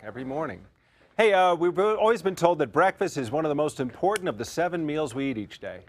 every morning. Hey, we've always been told that breakfast is one of the most important of the 7 meals we eat each day.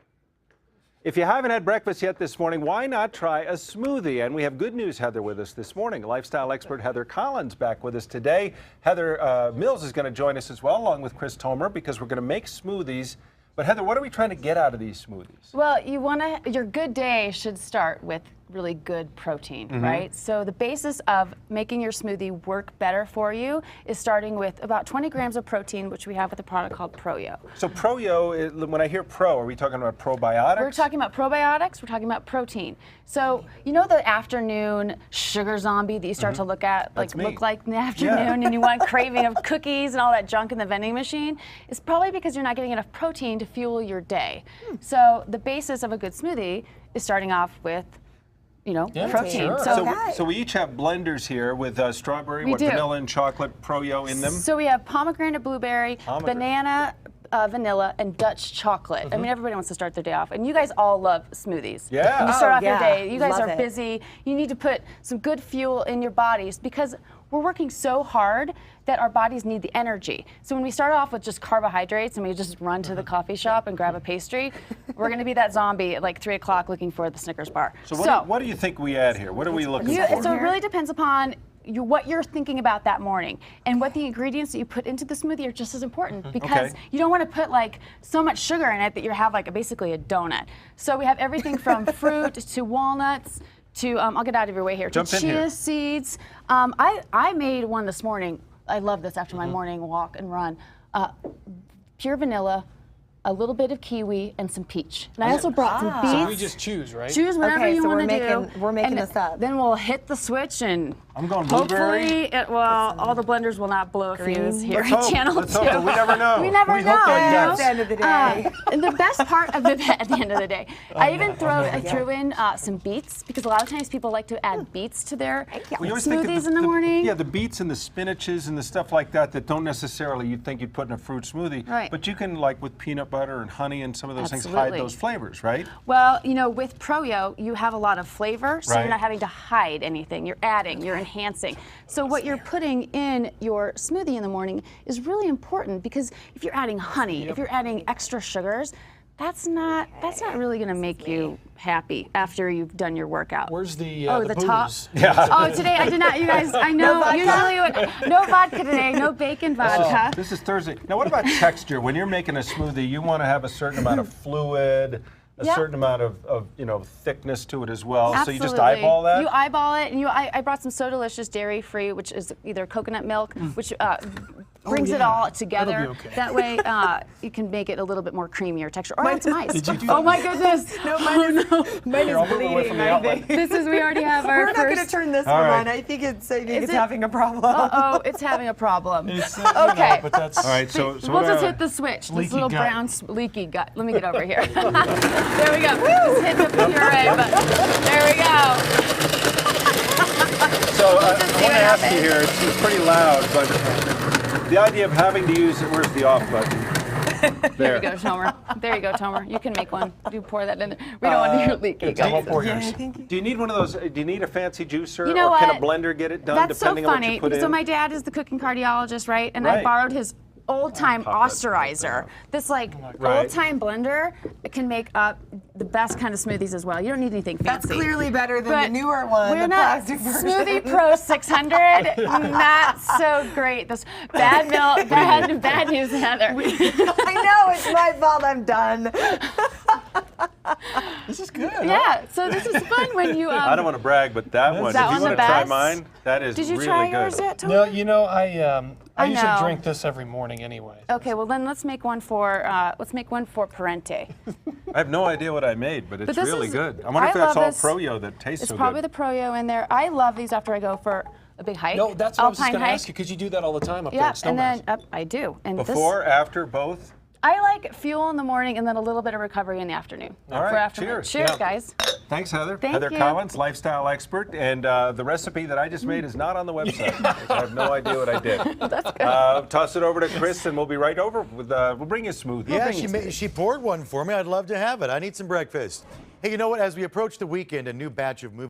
If you haven't had breakfast yet this morning, why not try a smoothie? And we have good news, Heather, with us this morning. Lifestyle expert Heather Collins back with us today. Heather Mills is going to join us as well, along with Chris Tomer, because we're going to make smoothies. But Heather, what are we trying to get out of these smoothies? Well, your good day should start with really good protein, right? So the basis of making your smoothie work better for you is starting with about 20 grams of protein, which we have with a product called Pro-Yo. So Pro-Yo, when I hear pro, are we talking about probiotics? We're talking about probiotics, we're talking about protein. So you know the afternoon sugar zombie that you start to look at, look like in the afternoon, and you want craving of cookies and all that junk in the vending machine? It's probably because you're not getting enough protein to fuel your day. So the basis of a good smoothie is starting off with protein. Sure. So we each have blenders here with strawberry, vanilla and chocolate Pro-Yo in them? So we have pomegranate blueberry, banana, vanilla, and Dutch chocolate. I mean, everybody wants to start their day off. And you guys all love smoothies. Yeah. When you start off your day, you guys are busy. You need to put some good fuel in your bodies because we're working so hard that our bodies need the energy. So when we start off with just carbohydrates and we just run to the coffee shop and grab a pastry, we're going to be that zombie at like 3 o'clock looking for the Snickers bar. So what do you think we add here? What are we looking for? So it really depends upon what you're thinking about that morning, and what the ingredients that you put into the smoothie are just as important, because you don't want to put like so much sugar in it that you have like basically a donut. So we have everything from fruit to walnuts to I'll get out of your way here, to chia seeds. I made one this morning. I love this after my morning walk and run. Pure vanilla, a little bit of kiwi, and some peach. And I also brought some beets. So we just choose, right? Choose whatever you want to do. We're making this up. Then we'll hit the switch and I'm going blueberry. Hopefully, all the blenders will not blow a fuse here at Channel 2. Let's hope. We never know. We never know. At the end of the day. And the best part of at the end of the day, I even threw in some beets, because a lot of times people like to add beets to their smoothies in the morning. Yeah, the beets and the spinaches and the stuff like that don't necessarily you'd think you'd put in a fruit smoothie. Right. But you can, like with peanut butter and honey and some of those things, hide those flavors, right? Well, with Pro-Yo, you have a lot of flavor, so you're not having to hide anything. You're adding, you're enhancing. So what you're putting in your smoothie in the morning is really important, because if you're adding honey, if you're adding extra sugars, that's not really going to make you happy after you've done your workout. Where's the top? booze? Yeah. Oh, today I did not. You guys, I know. Usually, no vodka today. No bacon vodka. This is Thursday. Now, what about texture? When you're making a smoothie, you want to have a certain amount of fluid, a certain amount of thickness to it as well. Absolutely. So you just eyeball that? You eyeball it, and I brought some So Delicious dairy-free, which is either coconut milk, which brings it all together. That way, you can make it a little bit more creamier texture. Or add some ice. Oh my goodness! Mine is bleeding. I think. We already have our We're not going to turn this one on. I think it's having a problem. It's having a problem. Okay. But that's all right. So we'll just hit the switch. This little brown leaky gut. Let me get over here. There we go. Just hit the puree button. There we go. So I want to ask you here, it's pretty loud, but the idea of having to use it, where's the off button? There you go, Tomer. There you go, Tomer. You can make one. You pour that in there. We don't want your leaky gut. Do you need one of those? Do you need a fancy juicer, or can a blender get it done? That's depending so funny. on what you put in? So my dad is the cooking cardiologist, right? And I borrowed his old-time Osterizer. This old-time blender can make up the best kind of smoothies as well. You don't need anything fancy. That's clearly better than the newer one. We're not Smoothie Pro 600. Not so great. This bad milk. Bad news, Heather. I know, it's my fault. I'm done. This is good. Yeah. So this is fun when you. I don't want to brag, but that one. If you want to try mine, that is really good. Did you try yours yet, Tomer? No, I usually drink this every morning anyway. Okay, well then let's make one for Parente. I have no idea what I made, but it's really good. I wonder if that's all Pro-Yo that tastes so good. It's probably the Pro-Yo in there. I love these after I go for a big hike. No, that's what I was just going to ask you, because you do that all the time up there at Snowmass. And then I do. And before, after, both? I like fuel in the morning and then a little bit of recovery in the afternoon. All right, cheers. Cheers, guys. Thanks, Heather. Thank Heather you. Collins, lifestyle expert, and the recipe that I just made is not on the website. I have no idea what I did. That's good. Toss it over to Chris, and we'll be right over. We'll bring you a smoothie. Yeah, she poured one for me. I'd love to have it. I need some breakfast. Hey, you know what? As we approach the weekend, a new batch of movies